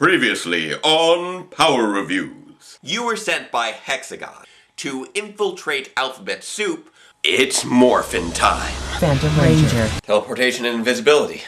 Previously on Power Reviews. You were sent by Hexagon to infiltrate Alphabet Soup. It's morphin' time. Phantom Ranger. Teleportation and invisibility.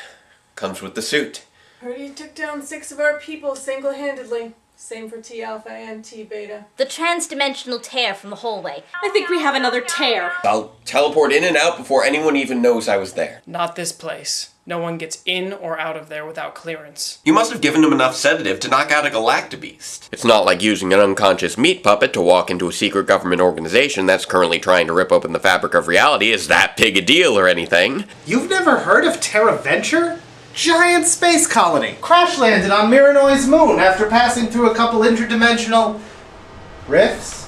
Comes with the suit. Heard you took down 6 of our people single-handedly. Same for T-Alpha and T-Beta. The trans-dimensional tear from the hallway. I think we have another tear. I'll teleport in and out before anyone even knows I was there. Not this place. No one gets in or out of there without clearance. You must have given him enough sedative to knock out a galactabeast. It's not like using an unconscious meat puppet to walk into a secret government organization that's currently trying to rip open the fabric of reality is that big a deal or anything. You've never heard of Terra Venture? Giant space colony. Crash landed on Miranoi's moon after passing through a couple interdimensional rifts.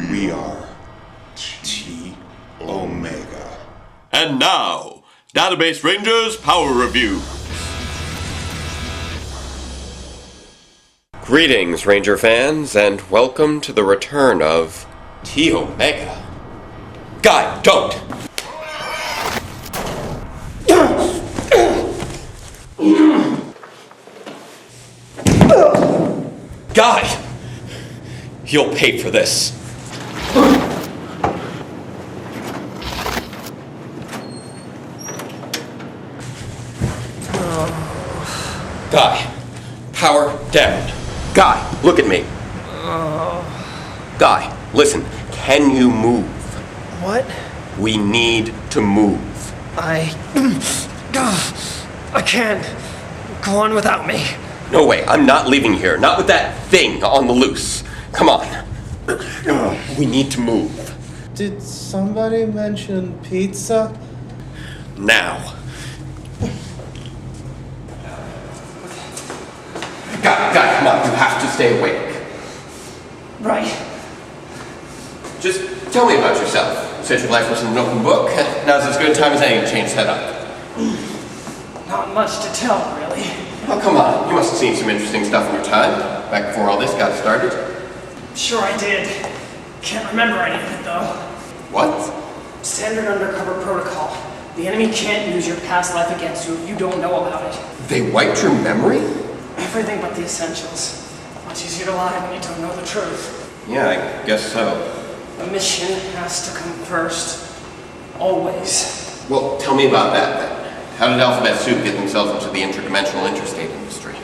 We are T Omega. And now, Database Rangers Power Review. Greetings, Ranger fans, and welcome to the return of T Omega. Guy, don't! Guy! You'll pay for this. Guy, power down. Guy, look at me. Guy, listen, can you move? What? We need to move. I can't. Go on without me. No way, I'm not leaving here. Not with that thing on the loose. Come on. We need to move. Did somebody mention pizza? Now. Guy, come on, you have to stay awake. Right. Just tell me about yourself. You said your life wasn't an open book. Now's as good a time as any to change that up. Not much to tell, really. Oh, come on. You must have seen some interesting stuff in your time, back before all this got started. Sure I did. Can't remember any of it, though. What? Standard undercover protocol. The enemy can't use your past life against you if you don't know about it. They wiped your memory? Everything but the essentials. Much easier to lie when you don't know the truth. Yeah, I guess so. The mission has to come first. Always. Well, tell me about that, then. How did Alphabet Soup get themselves into the interdimensional interstate industry?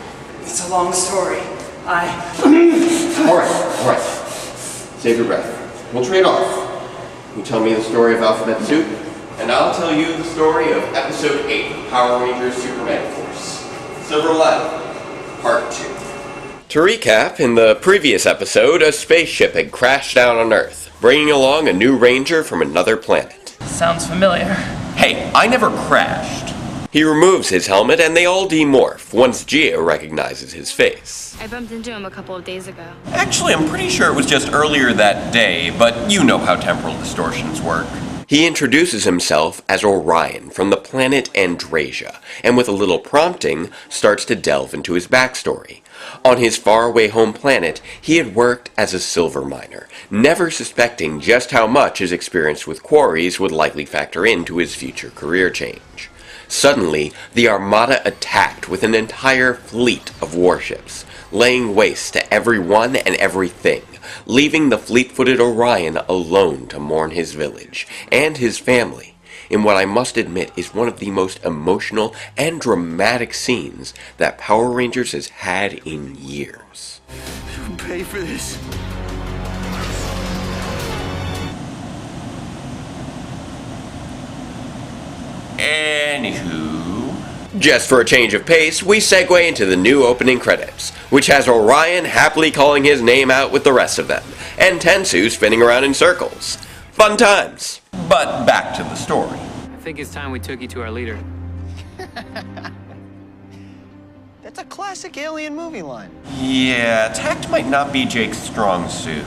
It's a long story. All right. Save your breath. We'll trade off. You tell me the story of Alphabet Soup, and I'll tell you the story of Episode 8 of Power Rangers Megaforce. Silver Light, Part 2. To recap, in the previous episode, a spaceship had crashed down on Earth, bringing along a new ranger from another planet. Sounds familiar. Hey, I never crashed. He removes his helmet and they all demorph once Gio recognizes his face. I bumped into him a couple of days ago. Actually, I'm pretty sure it was just earlier that day, but you know how temporal distortions work. He introduces himself as Orion from the planet Andrasia, and with a little prompting, starts to delve into his backstory. On his faraway home planet, he had worked as a silver miner, never suspecting just how much his experience with quarries would likely factor into his future career change. Suddenly, the Armada attacked with an entire fleet of warships, laying waste to everyone and everything, leaving the fleet-footed Orion alone to mourn his village and his family, in what I must admit is one of the most emotional and dramatic scenes that Power Rangers has had in years. Who paid for this? Anywho, just for a change of pace, we segue into the new opening credits, which has Orion happily calling his name out with the rest of them, and Tensu spinning around in circles. Fun times. But back to the story. I think it's time we took you to our leader. That's a classic alien movie line. Yeah, tact might not be Jake's strong suit.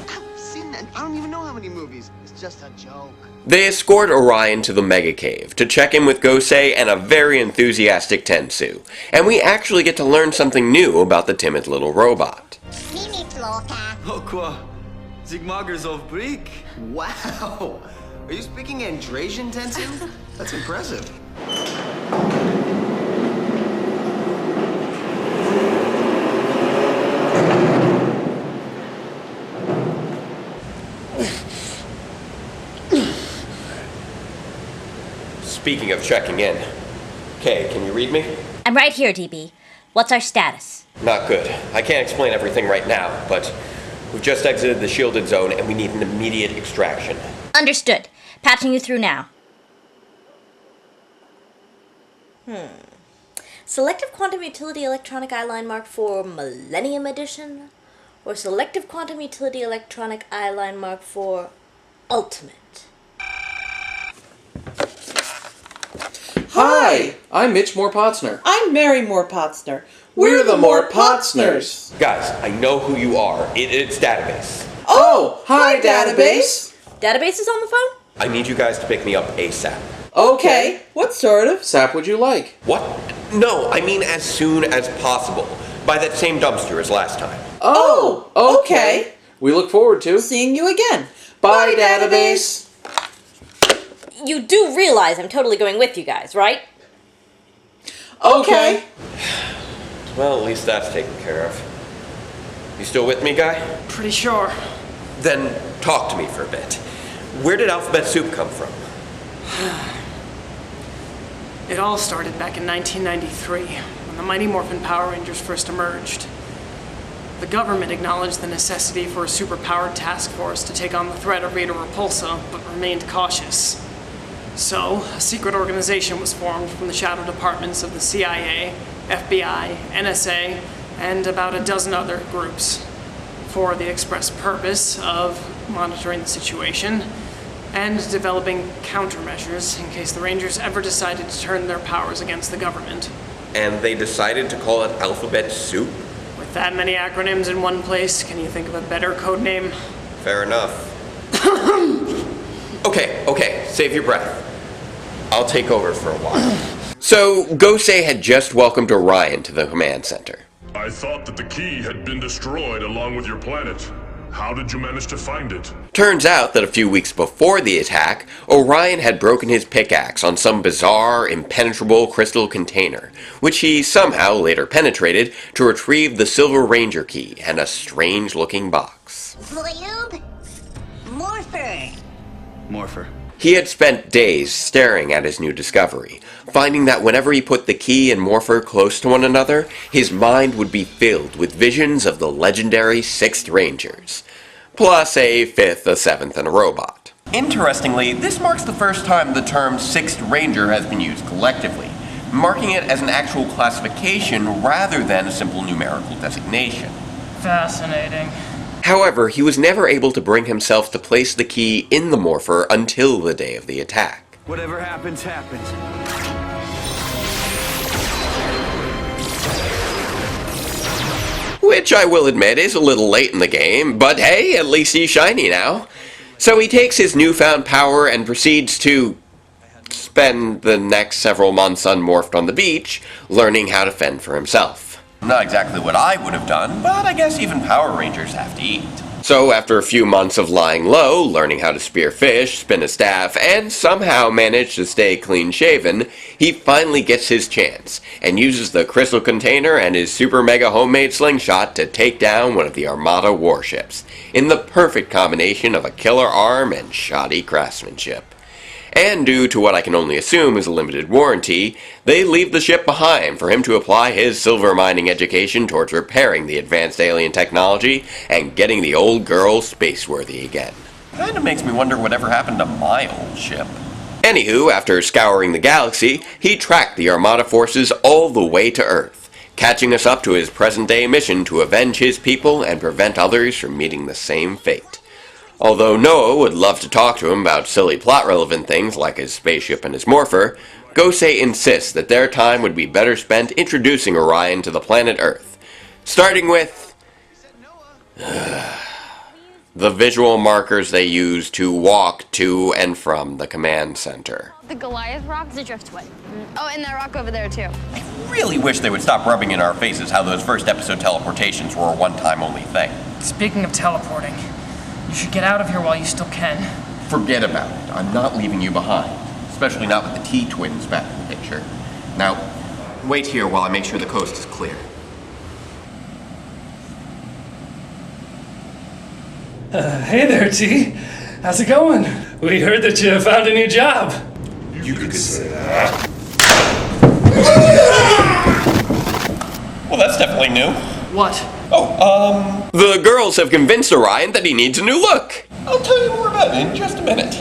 I've seen that. I don't even know how many movies. It's just a joke. They escort Orion to the Mega Cave to check in with Gosei and a very enthusiastic Tensu, and we actually get to learn something new about the timid little robot. Wow! Are you speaking Andresian, Tensu? That's impressive. Speaking of checking in, Kay, can you read me? I'm right here, DB. What's our status? Not good. I can't explain everything right now, but we've just exited the shielded zone and we need an immediate extraction. Understood. Patching you through now. Selective Quantum Utility Electronic Eyeline Mark IV Millennium Edition? Or Selective Quantum Utility Electronic Eyeline Mark IV Ultimate? Hi, I'm Mitch Moore-Potzner. I'm Mary Moore-Potzner. We're the Moore-Potzners. Guys, I know who you are. It's Database. Oh, hi, Database. Database is on the phone? I need you guys to pick me up ASAP. Okay. What sort of sap would you like? What? No, I mean as soon as possible. By that same dumpster as last time. Oh, okay. We look forward to seeing you again. Bye, Database. You do realize I'm totally going with you guys, right? Okay. Well, at least that's taken care of. You still with me, guy? Pretty sure. Then talk to me for a bit. Where did Alphabet Soup come from? It all started back in 1993, when the Mighty Morphin Power Rangers first emerged. The government acknowledged the necessity for a superpowered task force to take on the threat of Rita Repulsa, but remained cautious. So, a secret organization was formed from the shadow departments of the CIA, FBI, NSA, and about a dozen other groups, for the express purpose of monitoring the situation and developing countermeasures in case the Rangers ever decided to turn their powers against the government. And they decided to call it Alphabet Soup? With that many acronyms in one place, can you think of a better code name? Fair enough. Okay, save your breath. I'll take over for a while. So, Gosei had just welcomed Orion to the command center. I thought that the key had been destroyed along with your planet. How did you manage to find it? Turns out that a few weeks before the attack, Orion had broken his pickaxe on some bizarre, impenetrable crystal container, which he somehow later penetrated to retrieve the Silver Ranger key and a strange-looking box. Voyube? Morpher. He had spent days staring at his new discovery, finding that whenever he put the key and Morpher close to one another, his mind would be filled with visions of the legendary 6th Rangers, plus a 5th, a 7th, and a robot. Interestingly, this marks the first time the term 6th Ranger has been used collectively, marking it as an actual classification rather than a simple numerical designation. Fascinating. However, he was never able to bring himself to place the key in the Morpher until the day of the attack. Whatever happens, happens. Which I will admit is a little late in the game, but hey, at least he's shiny now. So he takes his newfound power and proceeds to spend the next several months unmorphed on the beach, learning how to fend for himself. Not exactly what I would have done, but I guess even Power Rangers have to eat. So after a few months of lying low, learning how to spear fish, spin a staff, and somehow manage to stay clean-shaven, he finally gets his chance, and uses the crystal container and his super mega homemade slingshot to take down one of the Armada warships, in the perfect combination of a killer arm and shoddy craftsmanship. And due to what I can only assume is a limited warranty, they leave the ship behind for him to apply his silver mining education towards repairing the advanced alien technology and getting the old girl space-worthy again. Kinda makes me wonder whatever happened to my old ship. Anywho, after scouring the galaxy, he tracked the Armada forces all the way to Earth, catching us up to his present-day mission to avenge his people and prevent others from meeting the same fate. Although Noah would love to talk to him about silly plot-relevant things like his spaceship and his Morpher, Gosei insists that their time would be better spent introducing Orion to the planet Earth, starting with the visual markers they use to walk to and from the command center. The Goliath rock is a driftwood. Oh, and that rock over there too. I really wish they would stop rubbing in our faces how those first episode teleportations were a one-time only thing. Speaking of teleporting, you should get out of here while you still can. Forget about it. I'm not leaving you behind. Especially not with the T-twins back in the picture. Now, wait here while I make sure the coast is clear. Hey there, T. How's it going? We heard that you found a new job. You could say that. Well, that's definitely new. What? The girls have convinced Orion that he needs a new look. I'll tell you more about it in just a minute.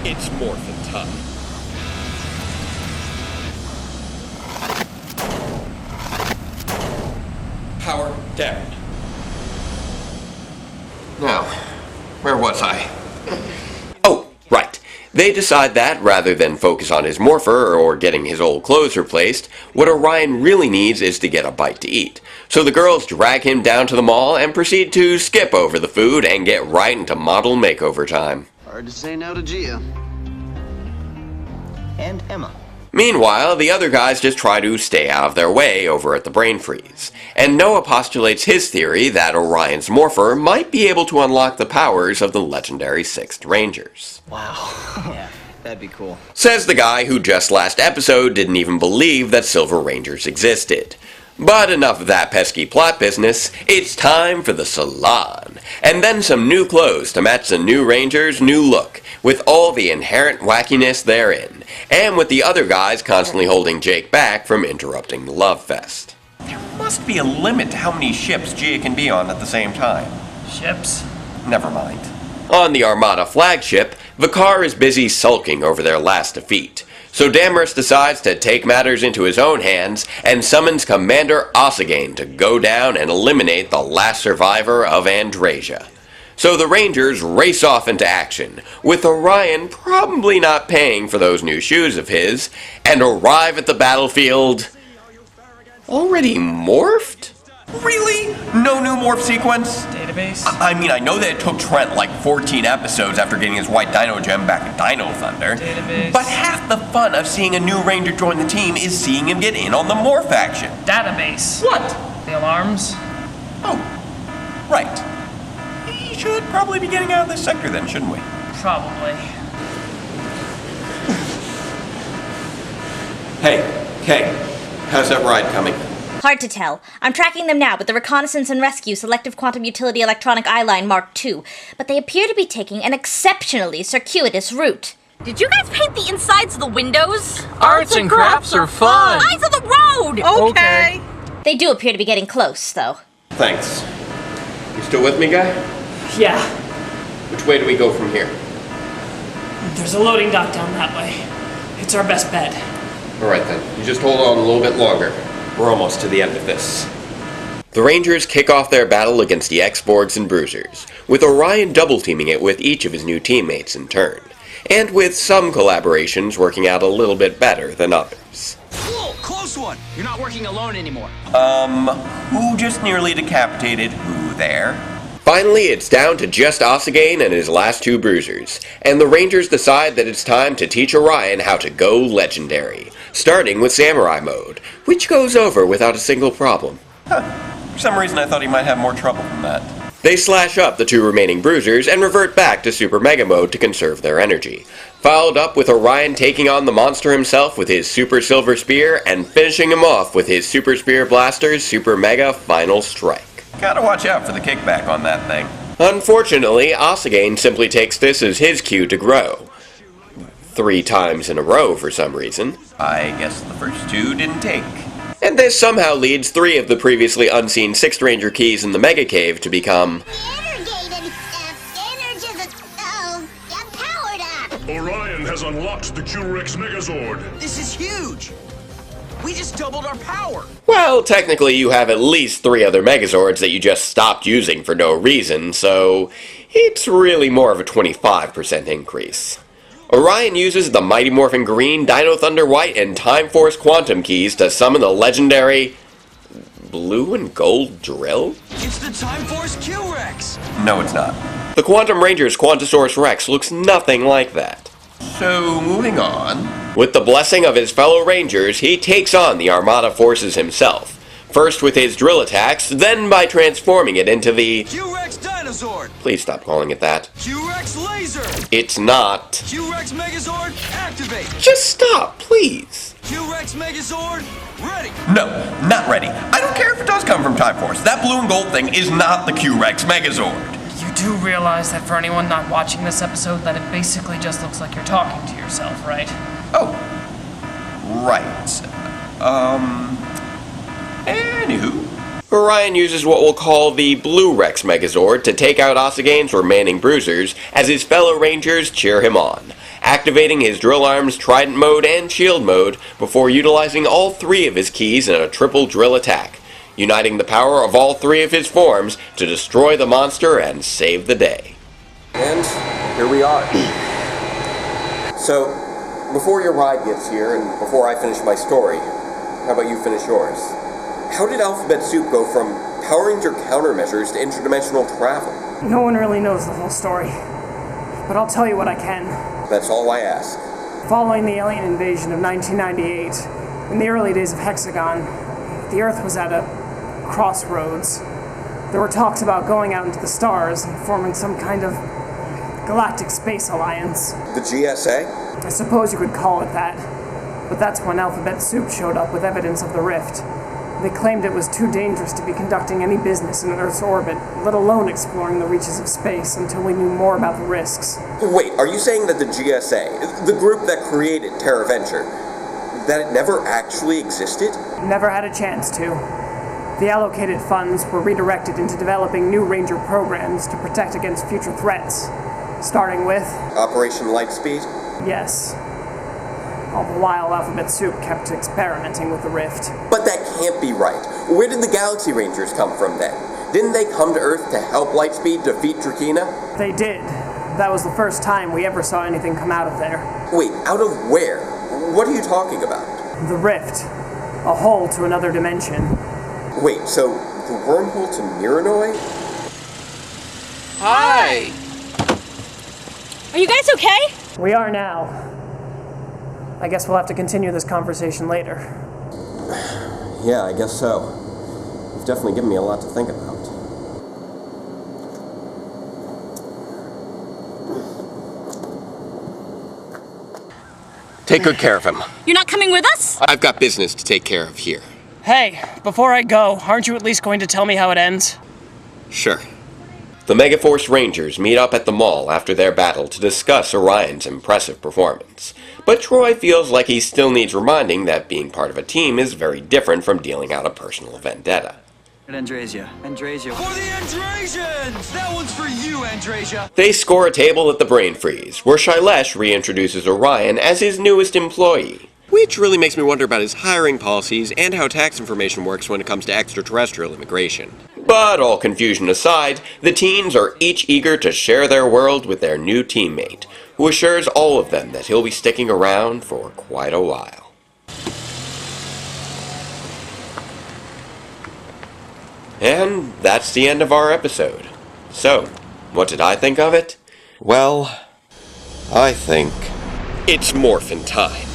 It's morphin' time. Power down. Now, where was I? Oh, right. They decide that, rather than focus on his morpher or getting his old clothes replaced, what Orion really needs is to get a bite to eat. So the girls drag him down to the mall and proceed to skip over the food and get right into model makeover time. Hard to say no to Gia. And Emma. Meanwhile, the other guys just try to stay out of their way over at the Brain Freeze. And Noah postulates his theory that Orion's morpher might be able to unlock the powers of the legendary 6th Rangers. Wow. Yeah, that'd be cool. Says the guy who just last episode didn't even believe that Silver Rangers existed. But enough of that pesky plot business, it's time for the salon. And then some new clothes to match the new Rangers' new look, with all the inherent wackiness therein, and with the other guys constantly holding Jake back from interrupting the love fest. There must be a limit to how many ships Gia can be on at the same time. Ships? Never mind. On the Armada flagship, Vakar is busy sulking over their last defeat. So Damrus decides to take matters into his own hands and summons Commander Ossagain to go down and eliminate the last survivor of Andrasia. So the Rangers race off into action, with Orion probably not paying for those new shoes of his, and arrive at the battlefield already morphed? Really? No new morph sequence? Database? I mean, I know that it took Trent like 14 episodes after getting his white dino gem back in Dino Thunder. Database? But half the fun of seeing a new Ranger join the team is seeing him get in on the morph action. Database. What? The alarms? Oh, right. We should probably be getting out of this sector then, shouldn't we? Probably. Hey, how's that ride coming? Hard to tell. I'm tracking them now with the Reconnaissance and Rescue Selective Quantum Utility Electronic Eyeline Mark II, but they appear to be taking an exceptionally circuitous route. Did you guys paint the insides of the windows? Arts and crafts are fun. Eyes on the road! Okay. They do appear to be getting close, though. Thanks. You still with me, guy? Yeah. Which way do we go from here? There's a loading dock down that way. It's our best bet. Alright then, you just hold on a little bit longer. We're almost to the end of this. The Rangers kick off their battle against the X-Borgs and Bruisers, with Orion double-teaming it with each of his new teammates in turn, and with some collaborations working out a little bit better than others. Whoa, close one! You're not working alone anymore. Who just nearly decapitated who there? Finally, it's down to just Ossagain and his last two Bruisers, and the Rangers decide that it's time to teach Orion how to go legendary, starting with Samurai Mode, which goes over without a single problem. For some reason I thought he might have more trouble than that. They slash up the two remaining Bruisers and revert back to Super Mega Mode to conserve their energy, followed up with Orion taking on the monster himself with his Super Silver Spear and finishing him off with his Super Spear Blaster's Super Mega Final Strike. Gotta watch out for the kickback on that thing. Unfortunately, Ossagain simply takes this as his cue to grow. 3 times in a row for some reason. I guess the first 2 didn't take. And this somehow leads 3 of the previously unseen 6th Ranger keys in the Mega Cave to become Orion has unlocked the Q-Rex Megazord. This is huge! We just doubled our power! Well, technically you have at least 3 other Megazords that you just stopped using for no reason, so it's really more of a 25% increase. Orion uses the Mighty Morphin Green, Dino Thunder White, and Time Force Quantum keys to summon the legendary Blue and Gold Drill? It's the Time Force Q-Rex! No, it's not. The Quantum Ranger's Quantosaurus Rex looks nothing like that. So, moving on. With the blessing of his fellow Rangers, he takes on the Armada forces himself. First with his drill attacks, then by transforming it into the Q-Rex Dinosaur! Megazord! Please stop calling it that. Q-Rex Laser! It's not. Q-Rex Megazord, activate! Just stop, please. Q-Rex Megazord, ready! No, not ready. I don't care if it does come from Time Force. That blue and gold thing is not the Q-Rex Megazord. You do realize that for anyone not watching this episode, that it basically just looks like you're talking to yourself, right? Oh. Right. Anywho. Orion uses what we'll call the Blue Rex Megazord to take out Asagane's remaining bruisers as his fellow Rangers cheer him on, activating his drill arm's Trident mode and Shield mode before utilizing all three of his keys in a triple drill attack, uniting the power of all three of his forms to destroy the monster and save the day. And here we are. So, before your ride gets here and before I finish my story, how about you finish yours? How did Alphabet Soup go from Power Ranger countermeasures to interdimensional travel? No one really knows the whole story, but I'll tell you what I can. That's all I ask. Following the alien invasion of 1998, in the early days of Hexagon, the Earth was at a crossroads. There were talks about going out into the stars and forming some kind of galactic space alliance. The GSA? I suppose you could call it that, but that's when Alphabet Soup showed up with evidence of the rift. They claimed it was too dangerous to be conducting any business in Earth's orbit, let alone exploring the reaches of space until we knew more about the risks. Wait, are you saying that the GSA, the group that created TerraVenture, that it never actually existed? Never had a chance to. The allocated funds were redirected into developing new Ranger programs to protect against future threats, starting with... Operation Lightspeed? Yes. All the while, Alphabet Soup kept experimenting with the rift. But that can't be right. Where did the Galaxy Rangers come from then? Didn't they come to Earth to help Lightspeed defeat Drakina? They did. That was the first time we ever saw anything come out of there. Wait, out of where? What are you talking about? The rift. A hole to another dimension. Wait, so the wormhole to Miranoi? Hi! Are you guys okay? We are now. I guess we'll have to continue this conversation later. Yeah, I guess so. You've definitely given me a lot to think about. Take good care of him. You're not coming with us? I've got business to take care of here. Hey, before I go, aren't you at least going to tell me how it ends? Sure. The Megaforce Rangers meet up at the mall after their battle to discuss Orion's impressive performance. But Troy feels like he still needs reminding that being part of a team is very different from dealing out a personal vendetta. Andrasia. For the Andrasians! That one's for you, Andrasia! They score a table at the Brain Freeze, where Shailesh reintroduces Orion as his newest employee. Which really makes me wonder about his hiring policies and how tax information works when it comes to extraterrestrial immigration. But all confusion aside, the teens are each eager to share their world with their new teammate, who assures all of them that he'll be sticking around for quite a while. And that's the end of our episode. So, what did I think of it? Well, I think it's morphin' time.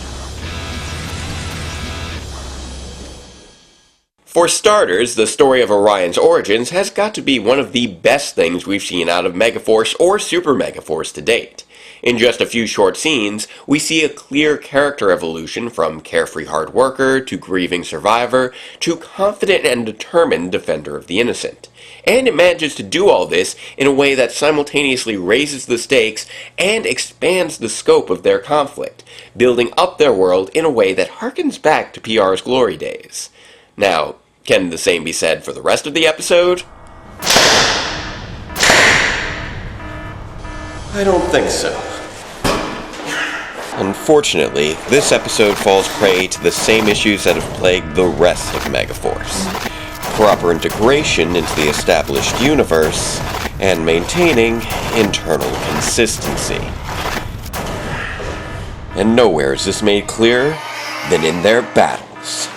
For starters, the story of Orion's origins has got to be one of the best things we've seen out of Megaforce or Super Megaforce to date. In just a few short scenes, we see a clear character evolution from carefree hard worker to grieving survivor to confident and determined defender of the innocent. And it manages to do all this in a way that simultaneously raises the stakes and expands the scope of their conflict, building up their world in a way that harkens back to PR's glory days. Now, can the same be said for the rest of the episode? I don't think so. Unfortunately, this episode falls prey to the same issues that have plagued the rest of Megaforce. Proper integration into the established universe, and maintaining internal consistency. And nowhere is this made clearer than in their battles.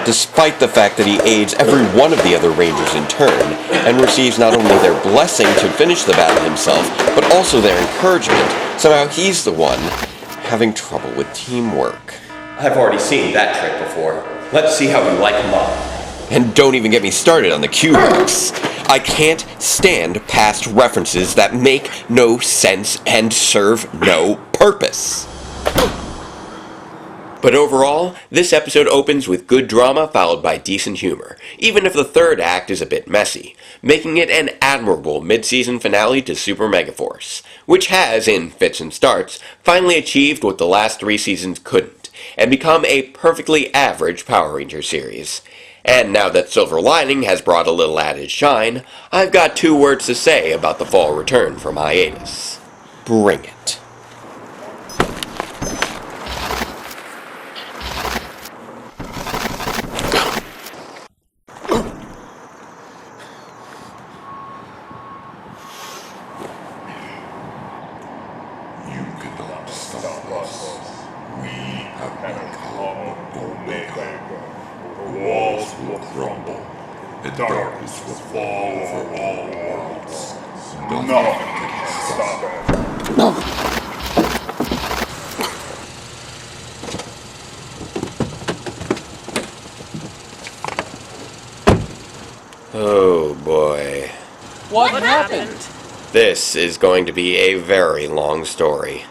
Despite the fact that he aids every one of the other Rangers in turn, and receives not only their blessing to finish the battle himself, but also their encouragement, somehow he's the one having trouble with teamwork. I've already seen that trick before. Let's see how you like them up. And don't even get me started on the Q-Rex. I can't stand past references that make no sense and serve no purpose. But overall, this episode opens with good drama followed by decent humor, even if the third act is a bit messy, making it an admirable mid-season finale to Super Megaforce, which has, in fits and starts, finally achieved what the last 3 seasons couldn't, and become a perfectly average Power Rangers series. And now that Silver Lining has brought a little added shine, I've got 2 words to say about the fall return from hiatus. Bring it. Darkness will fall over all worlds. Nothing can stop it. Oh boy. What happened? This is going to be a very long story.